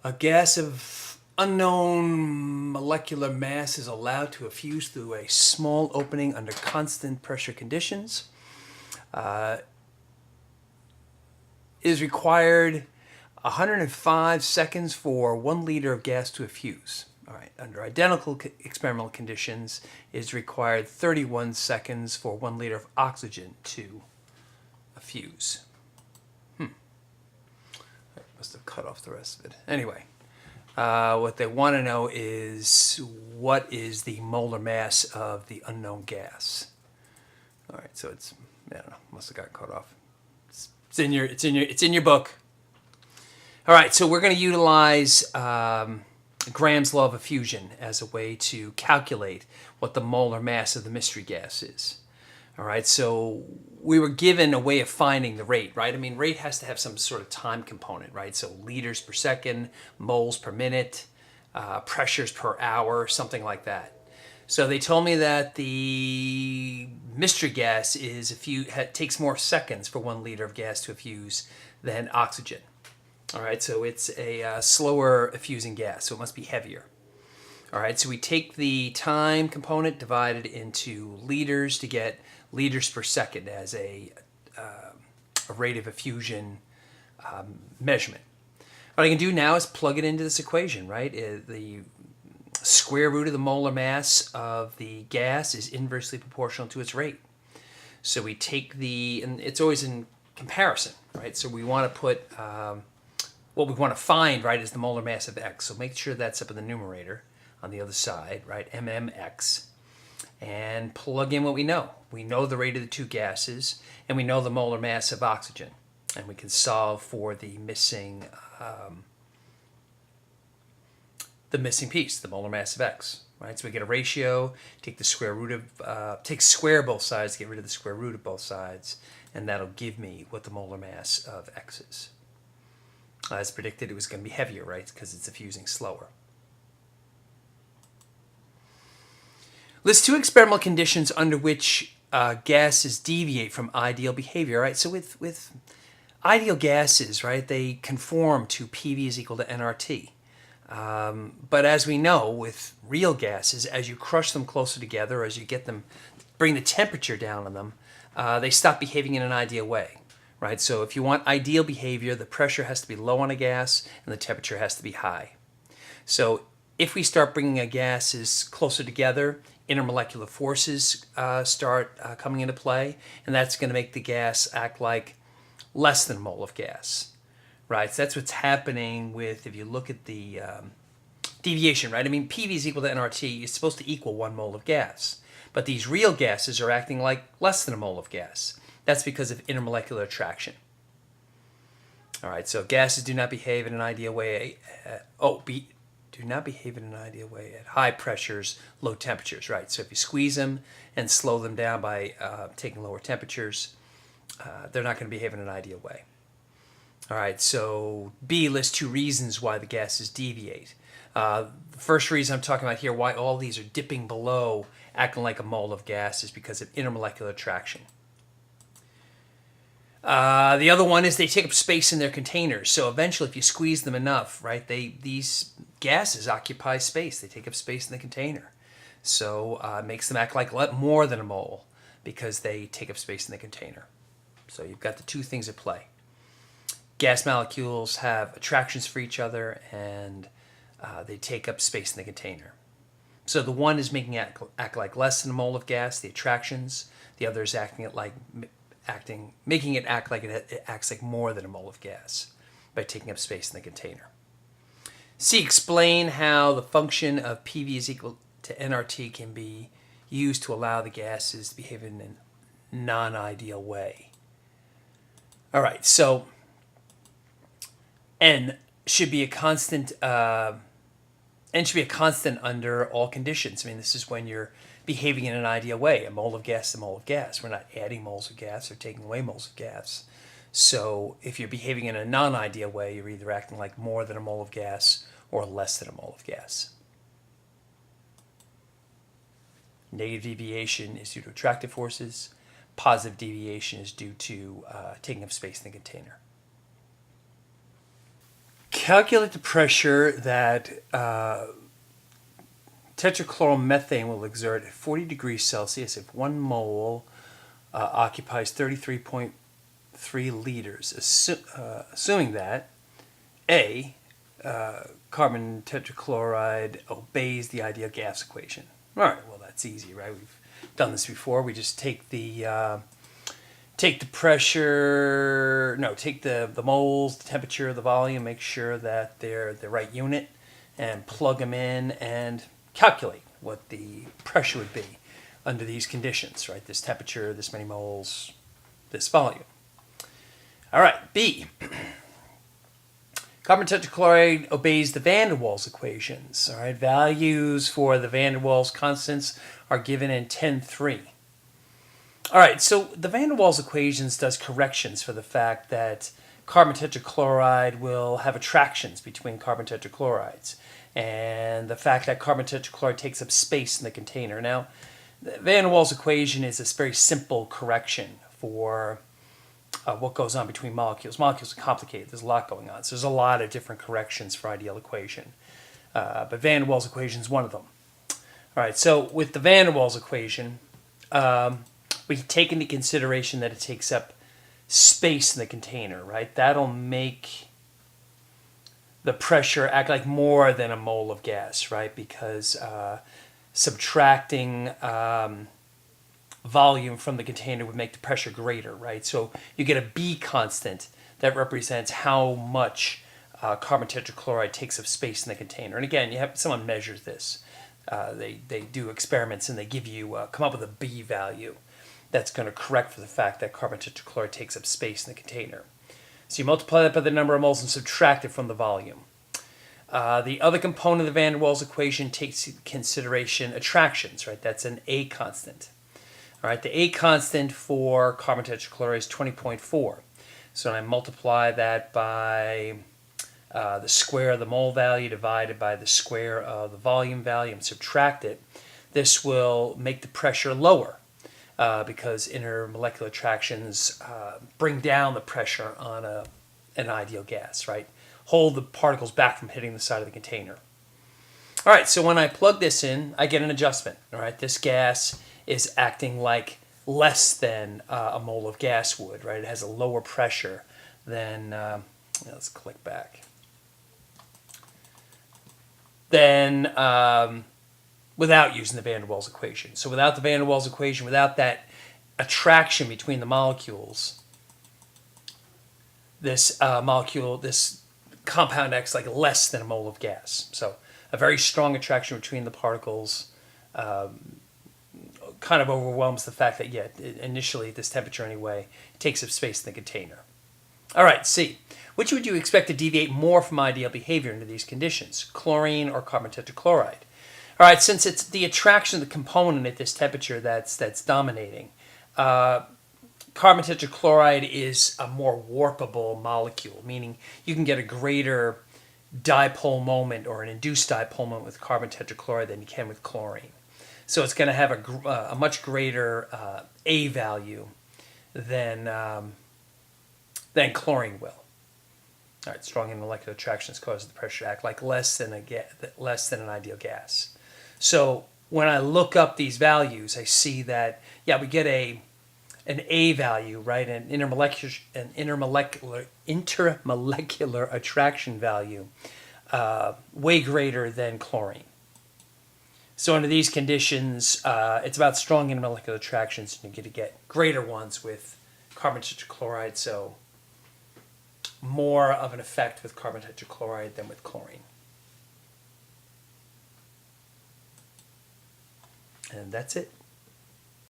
A gas of unknown molecular mass is allowed to effuse through a small opening under constant pressure conditions. It is required 105 seconds for 1 liter of gas to effuse. All right. Under identical experimental conditions, it is required 31 seconds for 1 liter of oxygen to effuse. I must have cut off the rest of it. Anyway, what they want to know is what is the molar mass of the unknown gas. All right, so it's, I don't know, must have got cut off. It's in your book. All right, so we're going to utilize Graham's law of effusion as a way to calculate what the molar mass of the mystery gas is. All right, so we were given a way of finding the rate, right? I mean, rate has to have some sort of time component, right? So liters per second, moles per minute, pressures per hour, something like that. So they told me that the mystery gas takes more seconds for 1 liter of gas to effuse than oxygen. All right, so it's a slower effusing gas, so it must be heavier. All right, so we take the time component, divided into liters to get liters per second as a rate of effusion measurement. What I can do now is plug it into this equation, right? The square root of the molar mass of the gas is inversely proportional to its rate. So we take and it's always in comparison, right? So we want to put, what we want to find, right, is the molar mass of X. So make sure that's up in the numerator on the other side, right, mmx, and plug in what we know. We know the rate of the two gases, and we know the molar mass of oxygen. And we can solve for the missing piece, the molar mass of X. Right, so we get a ratio. Take the square root of square both sides to get rid of the square root of both sides, and that'll give me what the molar mass of X is. As predicted, it was going to be heavier, right, because it's effusing slower. List 2 experimental conditions under which gases deviate from ideal behavior. Right, so with ideal gases, right, they conform to PV is equal to nRT. But as we know, with real gases, as you crush them closer together, as you bring the temperature down on them, they stop behaving in an ideal way, right? So if you want ideal behavior, the pressure has to be low on a gas and the temperature has to be high. So if we start bringing a gases closer together, intermolecular forces start coming into play, and that's going to make the gas act like less than a mole of gas. Right, so that's what's happening with, if you look at the deviation, right? I mean, PV is equal to nRT. It's supposed to equal 1 mole of gas. But these real gases are acting like less than a mole of gas. That's because of intermolecular attraction. All right, so gases do not behave in an ideal way. Do not behave in an ideal way at high pressures, low temperatures, right? So if you squeeze them and slow them down by taking lower temperatures, they're not going to behave in an ideal way. All right, so B lists 2 reasons why the gases deviate. The first reason I'm talking about here, why all these are dipping below, acting like a mole of gas, is because of intermolecular attraction. The other one is they take up space in their containers. So eventually, if you squeeze them enough, right, these gases occupy space. They take up space in the container. So it makes them act like more than a mole because they take up space in the container. So you've got the 2 things at play. Gas molecules have attractions for each other, and they take up space in the container. So the one is making it act like less than a mole of gas, the attractions. The other is making it act like it acts like more than a mole of gas by taking up space in the container. C, explain how the function of PV is equal to nRT can be used to allow the gases to behave in a non-ideal way. All right, so N should be a constant. N should be a constant under all conditions. I mean, this is when you're behaving in an ideal way. A mole of gas is a mole of gas. We're not adding moles of gas or taking away moles of gas. So if you're behaving in a non-ideal way, you're either acting like more than a mole of gas or less than a mole of gas. Negative deviation is due to attractive forces. Positive deviation is due to taking up space in the container. Calculate the pressure that tetrachloromethane will exert at 40 degrees Celsius if 1 mole occupies 33.3 liters, assuming that A, carbon tetrachloride obeys the ideal gas equation. All right, well, that's easy, right? We've done this before. We just take the pressure, no, take the moles, the temperature, the volume, make sure that they're the right unit, and plug them in and calculate what the pressure would be under these conditions, right? This temperature, this many moles, this volume. All right, B. Carbon tetrachloride obeys the van der Waals equations. All right, values for the van der Waals constants are given in 10.3. All right, so the van der Waals equations does corrections for the fact that carbon tetrachloride will have attractions between carbon tetrachlorides, and the fact that carbon tetrachloride takes up space in the container. Now, the van der Waals equation is this very simple correction for what goes on between molecules. Molecules are complicated. There's a lot going on. So there's a lot of different corrections for ideal equation. But van der Waals equation is one of them. All right, so with the van der Waals equation, we can take into consideration that it takes up space in the container, right? That'll make the pressure act like more than a mole of gas, right? Because subtracting volume from the container would make the pressure greater, right? So you get a B constant that represents how much carbon tetrachloride takes up space in the container. And again, someone measures this. They do experiments and they give you come up with a B value that's going to correct for the fact that carbon tetrachloride takes up space in the container. So you multiply that by the number of moles and subtract it from the volume. The other component of the van der Waals equation takes into consideration attractions, right? That's an A constant. All right, the A constant for carbon tetrachloride is 20.4. So I multiply that by the square of the mole value divided by the square of the volume value and subtract it. This will make the pressure lower because intermolecular attractions bring down the pressure on an ideal gas, right? Hold the particles back from hitting the side of the container. All right, so when I plug this in, I get an adjustment. All right, this gas is acting like less than a mole of gas would, right? It has a lower pressure than, let's click back. Than without using the van der Waals equation. So without the van der Waals equation, without that attraction between the molecules, this this compound acts like less than a mole of gas. So a very strong attraction between the particles kind of overwhelms the fact that, initially at this temperature anyway, it takes up space in the container. All right, C. Which would you expect to deviate more from ideal behavior under these conditions, chlorine or carbon tetrachloride? All right, since it's the attraction of the component at this temperature that's dominating, carbon tetrachloride is a more warpable molecule, meaning you can get a greater dipole moment or an induced dipole moment with carbon tetrachloride than you can with chlorine. So it's going to have a much greater A value than chlorine will. All right, strong intermolecular attractions causes the pressure to act like less than an ideal gas. So when I look up these values, I see that we get an A value, right, an intermolecular attraction value way greater than chlorine. So under these conditions, it's about strong intermolecular attractions, and you're going to get greater ones with carbon tetrachloride, so more of an effect with carbon tetrachloride than with chlorine. And that's it.